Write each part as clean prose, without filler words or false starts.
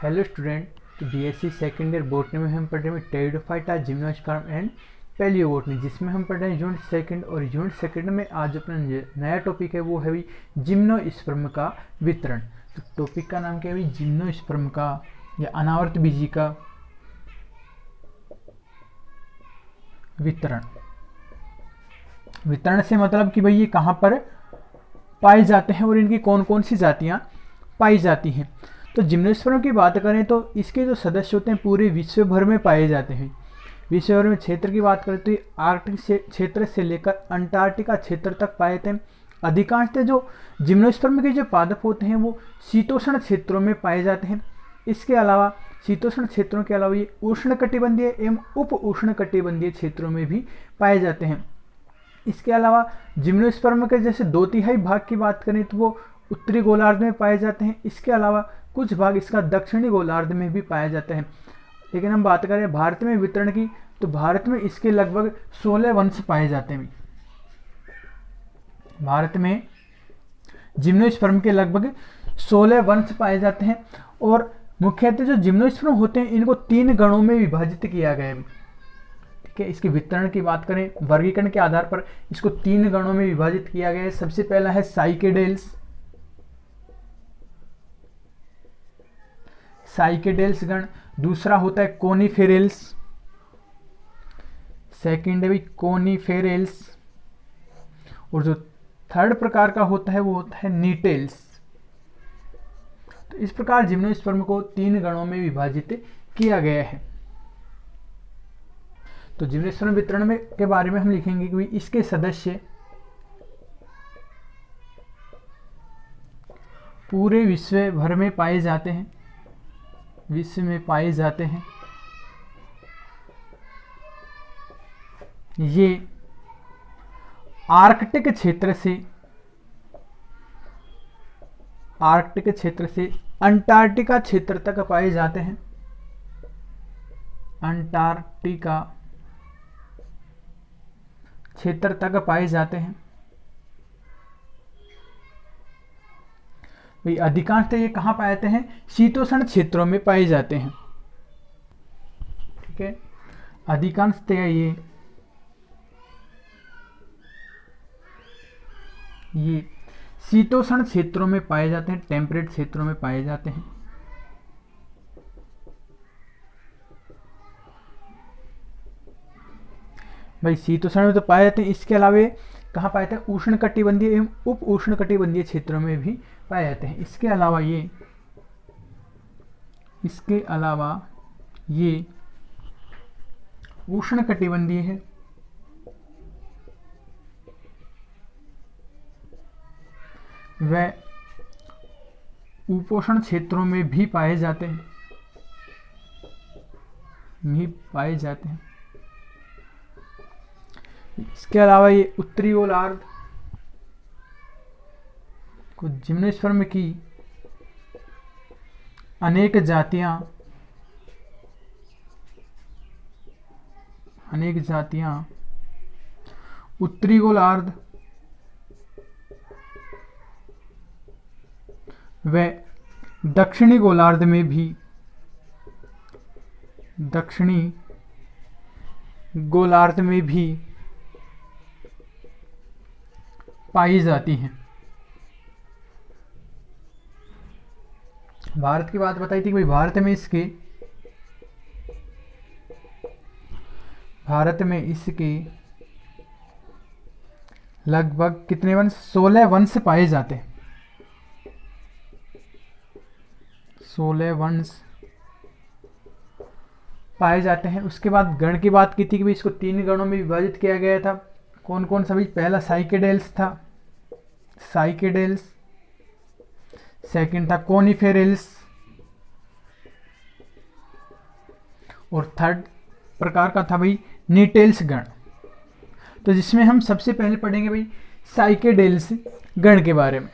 Hello student, तो BSc second year botany में हम पढ़ रहे हैं टेरिडोफाइटा, जिम्नोस्पर्म एंड पैलियोबोटनी, जिसमें हम पढ़ रहे हैं यूनिट सेकंड। और यूनिट सेकंड में आज अपना नया टॉपिक है वो है भाई जिम्नोस्पर्म का वितरण। तो टॉपिक का नाम क्या है भाई? जिम्नोस्पर्म का या अनावर्त बीजी का वितरण। वितरण से मतलब कि भाई ये कहाँ पर पाए जाते हैं और इनकी कौन कौन सी जातियाँ पाई जाती हैं। तो जिम्नोस्पर्म की बात करें तो इसके जो सदस्य होते हैं पूरे विश्व भर में पाए जाते हैं। विश्व भर में क्षेत्र की बात करें तो ये आर्कटिक क्षेत्र से लेकर अंटार्कटिका क्षेत्र तक पाए जाते हैं। अधिकांशतः जो जिम्नोस्पर्म के जो पादप होते हैं वो शीतोष्ण क्षेत्रों में पाए जाते हैं। इसके अलावा शीतोष्ण क्षेत्रों के अलावा ये उष्णकटिबंधीय एवं उप उष्णकटिबंधीय क्षेत्रों में भी पाए जाते हैं। इसके अलावा जिम्नोस्पर्म के जैसे 2/3 भाग की बात करें तो वो उत्तरी गोलार्ध में पाए जाते हैं। इसके अलावा कुछ भाग इसका दक्षिणी गोलार्ध में भी पाया जाता है। लेकिन हम बात करें भारत में वितरण की तो भारत में इसके लगभग 16 वंश पाए जाते हैं। भारत में जिम्नोस्पर्म के लगभग 16 वंश पाए जाते हैं। और मुख्यतः जो जिम्नोस्पर्म होते हैं इनको 3 गणों में विभाजित किया गया है। ठीक है, इसके वितरण की बात करें वर्गीकरण के आधार पर इसको 3 गणों में विभाजित किया गया है। सबसे पहला है साइकेडेल्स गण, दूसरा होता है कोनिफेरेल्स, सेकेंड है भी कोनिफेरेल्स, और जो थर्ड प्रकार का होता है वो होता है नीटेल्स। तो इस प्रकार जिम्नोस्पर्म को 3 गणों में विभाजित किया गया है। तो जिम्नोस्पर्म वितरण में के बारे में हम लिखेंगे कि इसके सदस्य पूरे विश्व भर में पाए जाते हैं। विश्व में पाए जाते हैं। ये आर्कटिक क्षेत्र से अंटार्कटिका क्षेत्र तक पाए जाते हैं। अंटार्कटिका क्षेत्र तक पाए जाते हैं। भाई अधिकांशतः ये कहाँ पाए जाते हैं? शीतोष्ण क्षेत्रों में पाए जाते हैं। ठीक है, अधिकांशतः ये शीतोष्ण क्षेत्रों में पाए जाते हैं, टेम्परेट क्षेत्रों में पाए जाते हैं। भाई शीतोष्ण में तो पाए जाते हैं। इसके अलावा कहाँ पाए जाते हैं? उष्णकटिबंधीय एवं उप उष्णकटिबंधीय क्षेत्रों में भी पाए जाते हैं। इसके अलावा ये उष्णकटिबंधीय है, वह उपोष्ण क्षेत्रों में भी पाए जाते हैं। इसके अलावा ये उत्तरी गोलार्ध को जिम्नोस्पर्म की अनेक जातियां उत्तरी गोलार्ध व दक्षिणी गोलार्ध में भी पाई जाती हैं। भारत की बात बताई थी कि भाई भारत में इसके लगभग कितने वंश? 16 वंश पाए जाते हैं। 16 वंश पाए जाते हैं। उसके बाद गण की बात की थी कि भाई इसको 3 गणों में विभाजित किया गया था। कौन कौन सा भाई? पहला साइकेडेल्स था, सेकंड था कोनिफेरेल्स, और थर्ड प्रकार का था भाई नीटेल्स गण। तो जिसमें हम सबसे पहले पढ़ेंगे भाई साइकेडेल्स गण के बारे में।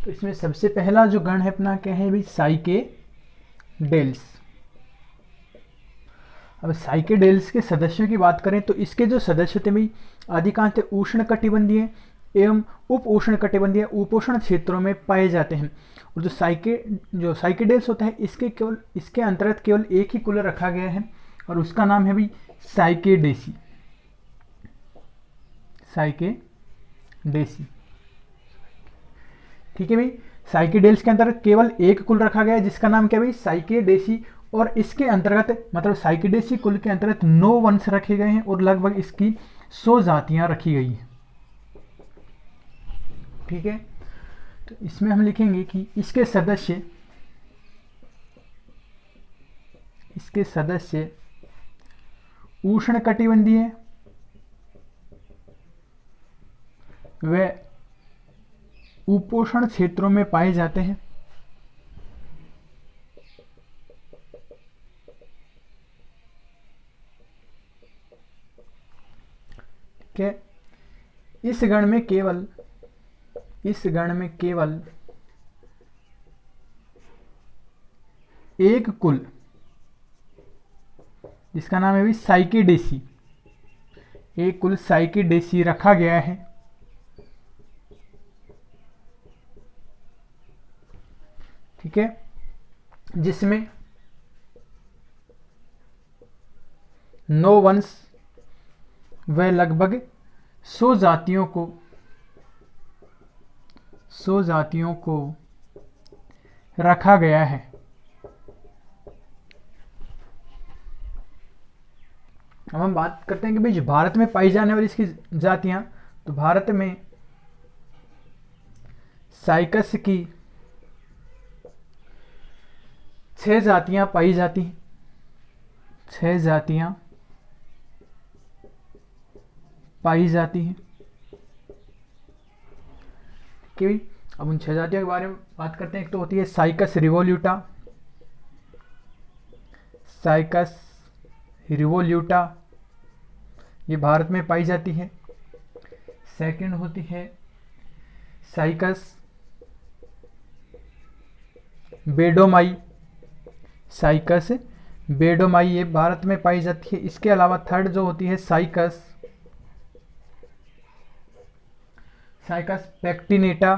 तो इसमें सबसे पहला जो गण है अपना क्या है भाई? साइकेडेल्स। अब साइकेडेल्स के सदस्यों की बात करें तो इसके जो सदस्य थे भाई अधिकांश उष्णकटिबंधीय एवं उप उष्णकटिबंधीय उपोष्ण क्षेत्रों में पाए जाते हैं। और जो साइकेडेल्स होता है इसके अंतर्गत केवल एक ही कुल रखा गया है और उसका नाम है भाई साइकेडेसी। साइकेडेसी, ठीक है भाई। साइकेडेल्स के अंतर्गत केवल एक कुल रखा गया है जिसका नाम क्या है भाई साइकेडेसी। और इसके अंतर्गत मतलब साइकेडेसी कुल के अंतर्गत 9 वंश रखे गए हैं और लगभग इसकी 100 जातियां रखी गई हैं, ठीक है। तो इसमें हम लिखेंगे कि इसके सदस्य उष्णकटिबंधीय व उपोष्ण क्षेत्रों में पाए जाते हैं। ठीक है। इस गण में केवल एक कुल जिसका नाम है भी साइकेडेसी, एक कुल साइकेडेसी रखा गया है, ठीक है, जिसमें 9 वंश व लगभग 100 जातियों को रखा गया है। अब हम बात करते हैं कि भाई भारत में पाई जाने वाली इसकी जातियां, तो भारत में साइकस की 6 जातियां पाई जाती हैं। 6 जातियां पाई जाती हैं, ठीक है। अब उन 6 जातियों के बारे में बात करते हैं। एक तो होती है साइकस रिवोल्यूटा, ये भारत में पाई जाती है। सेकंड होती है साइकस बेडोमाई, ये भारत में पाई जाती है। इसके अलावा थर्ड जो होती है साइकस पेक्टिनेटा,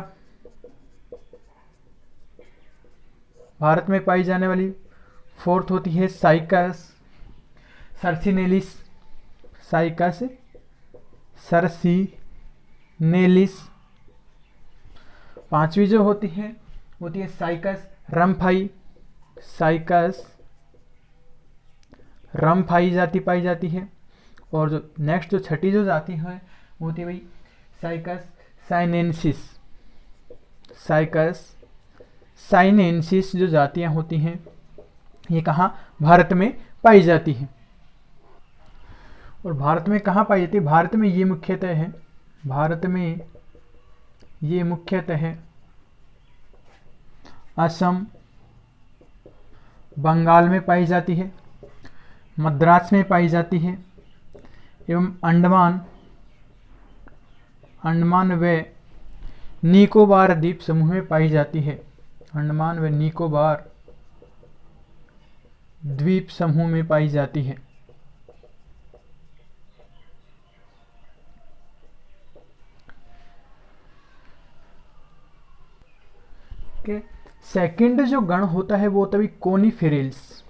भारत में पाई जाने वाली। फोर्थ होती है साइकस सर्सिनेलिस, पांचवी जो होती है साइकस रम्फाई जाति पाई जाती है। और जो नेक्स्ट जो छठी जो जाति है वो होती है भाई साइनेंसिस जो जातियां होती हैं ये कहाँ भारत में पाई जाती हैं। और भारत में कहाँ पाई जाती है? भारत में ये मुख्यतः असम, बंगाल में पाई जाती है, मद्रास में पाई जाती है एवं अंडमान व निकोबार द्वीप समूह में पाई जाती है। अंडमान व निकोबार द्वीप समूह में पाई जाती है। सेकंड जो गण होता है वो होता है कोनीफेरेल्स।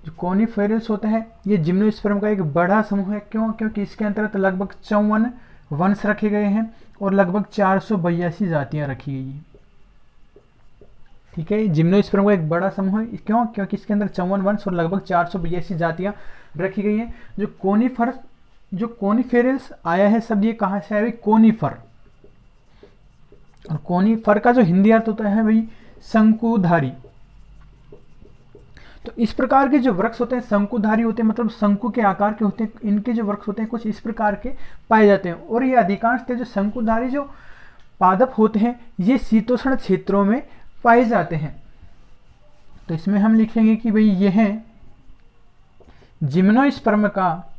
जो कोनीफेरेल्स होता है ये जिम्नोस्पर्म का एक बड़ा समूह है। क्यों? क्योंकि इसके अंतर्गत लगभग 54 वंश रखे गए हैं और लगभग 482 जातियां रखी गई हैं, ठीक है। जिम्नोस्पर्म का एक बड़ा समूह है। क्यों? क्योंकि इसके अंदर 54 वंश और लगभग 482 जातियां रखी गई हैं। जो कोनीफेरेल्स आया है शब्द ये कहाँ से आया भाई? कोनीफर। और कोनीफर का जो हिंदी अर्थ होता है भाई शंकुधारी। तो इस प्रकार के जो वृक्ष होते हैं शंकुधारी होते हैं, मतलब शंकु के आकार के होते हैं। इनके जो वृक्ष होते हैं कुछ इस प्रकार के पाए जाते हैं। और ये अधिकांशतः जो शंकुधारी जो पादप होते हैं ये शीतोष्ण क्षेत्रों में पाए जाते हैं। तो इसमें हम लिखेंगे कि भाई यह जिम्नोस्पर्म का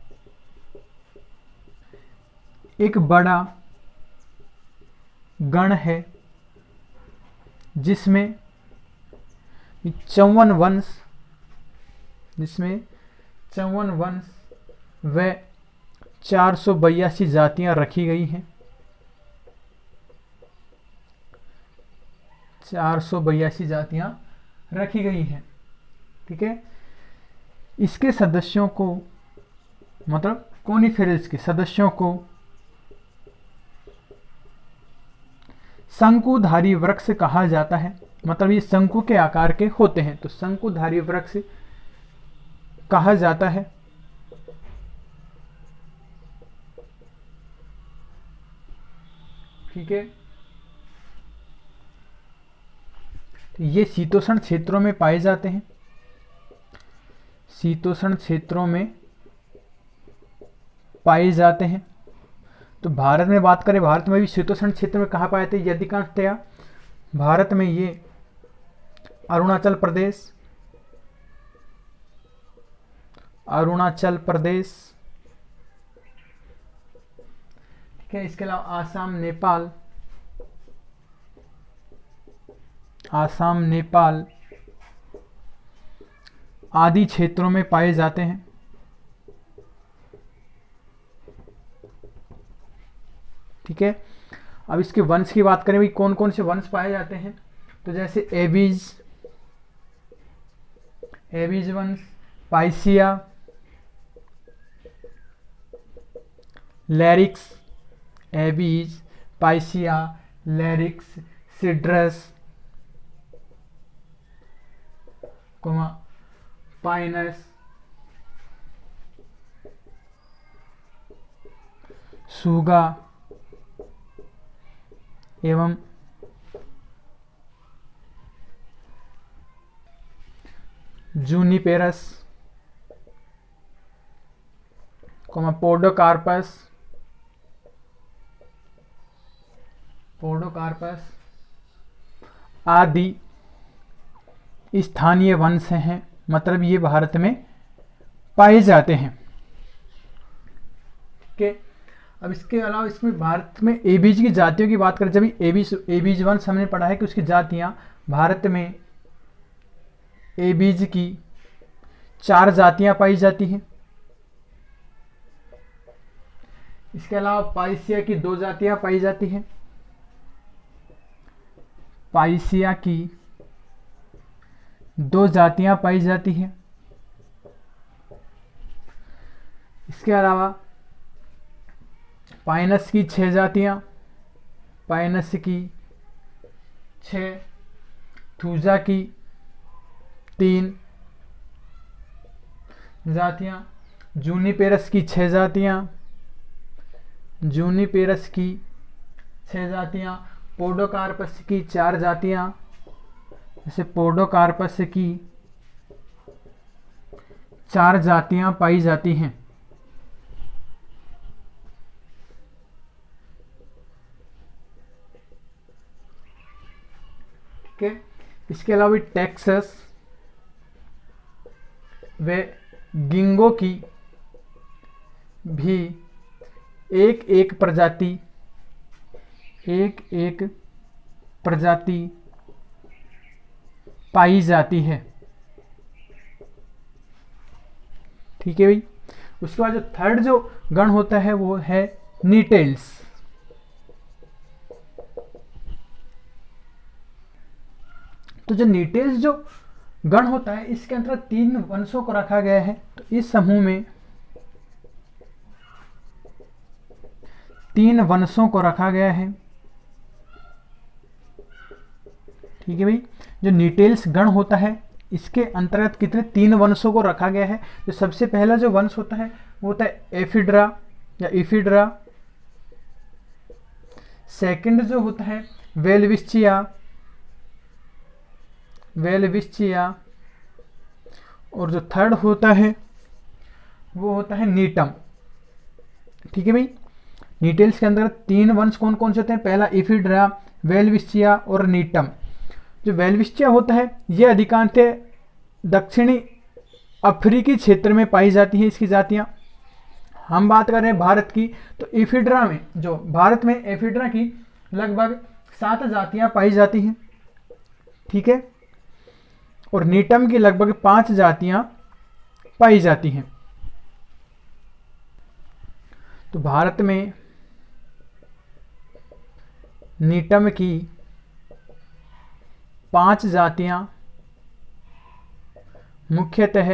एक बड़ा गण है जिसमें 54 वंश व 482 जातियां रखी गई हैं। 482 जातियां रखी गई हैं। ठीक है, इसके सदस्यों को, मतलब कोनिफेरस के सदस्यों को शंकुधारी वृक्ष कहा जाता है। मतलब ये शंकु के आकार के होते हैं, तो शंकुधारी वृक्ष कहा जाता है। ठीक है, तो ये शीतोष्ण क्षेत्रों में पाए जाते हैं। शीतोष्ण क्षेत्रों में पाए जाते हैं। तो भारत में बात करें, भारत में भी शीतोष्ण क्षेत्र में कहाँ पाए थे? ये अधिकांशतया भारत में ये अरुणाचल प्रदेश, ठीक है, इसके अलावा आसाम, नेपाल आदि क्षेत्रों में पाए जाते हैं। ठीक है, अब इसके वंश की बात करें, भाई कौन कौन से वंश पाए जाते हैं? तो जैसे एबीज वंश, पाइसिया, लैरिक्स, एबीज, पाइसिया, लैरिक्स, सिड्रस, पाइनस, सूगा एवं जूनिपेरस, पोडोकार्पस आदि स्थानीय वंश हैं। मतलब ये भारत में पाए जाते हैं। के अब इसके अलावा इसमें भारत में एबीज की जातियों की बात करें, जब एबीज वंश हमने पढ़ा है कि उसकी जातियां भारत में एबीज की 4 जातियां पाई जाती हैं। इसके अलावा पाइसिया की 2 जातियां पाई जाती हैं। पाइसिया की 2 जातियां पाई जाती हैं। इसके अलावा पाइनस की 6 जातियां, पाइनस की 6, थूजा की 3 जातियां, जूनिपेरस की 6 जातियां, पोडोकार्पस की 4 जातियां, जैसे पोडोकार्पस की 4 जातियां पाई जाती हैं। ठीक है, इसके अलावा टेक्सास व गिंगो की भी एक एक प्रजाति पाई जाती है। ठीक है भाई, उसके बाद जो थर्ड जो गण होता है वो है नीटेल्स। तो जो नीटेल्स जो गण होता है, इसके अंतर्गत 3 वंशों को रखा गया है। तो इस समूह में 3 वंशों को रखा गया है। ठीक है भाई, जो नीटेल्स गण होता है इसके अंतर्गत कितने 3 वंशों को रखा गया है। जो सबसे पहला जो वंश होता है वो होता है एफिड्रा या इफिड्रा। सेकंड जो होता है वेलविस्चिया, और जो थर्ड होता है वो होता है नीटम। ठीक है भाई, नीटेल्स के अंदर 3 वंश कौन कौन से होते हैं? पहला इफिड्रा, वेलविस्चिया और नीटम। जो वेलविस्चिया होता है ये अधिकांशतः दक्षिणी अफ्रीकी क्षेत्र में पाई जाती है इसकी जातियां। हम बात कर रहे हैं भारत की, तो इफिड्रा में, जो भारत में एफिड्रा की लगभग 7 जातियां पाई जाती हैं। ठीक है, और नीटम की लगभग 5 जातियां पाई जाती हैं। तो भारत में नीटम की 5 जातियां मुख्यतः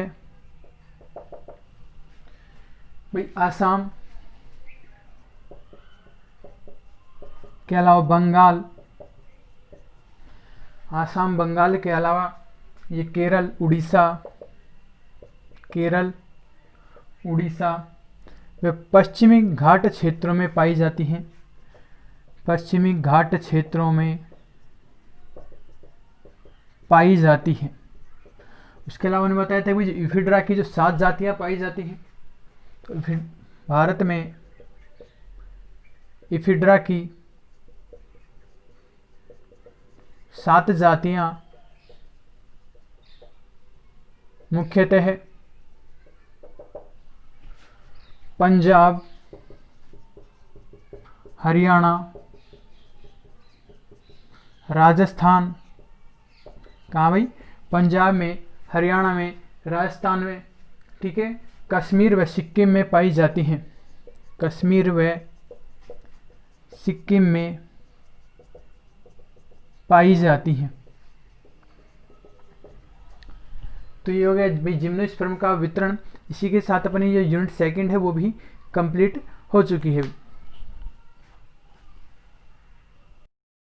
भाई आसाम के अलावा बंगाल, आसाम बंगाल के अलावा ये केरल उड़ीसा वे पश्चिमी घाट क्षेत्रों में पाई जाती हैं, पश्चिमी घाट क्षेत्रों में पाई जाती हैं। उसके अलावा उन्होंने बताया था कि इफिड्रा की जो 7 जातियां पाई जाती हैं, तो भारत में इफिड्रा की 7 जातियां मुख्यतः पंजाब, हरियाणा, राजस्थान, कहाँ भाई, पंजाब में, हरियाणा में, राजस्थान में, ठीक है, कश्मीर व सिक्किम में पाई जाती हैं, कश्मीर व सिक्किम में पाई जाती हैं। तो ये हो गया भाई जिम्नोस्पर्म का वितरण। इसी के साथ अपनी जो यूनिट सेकंड है वो भी कंप्लीट हो चुकी है।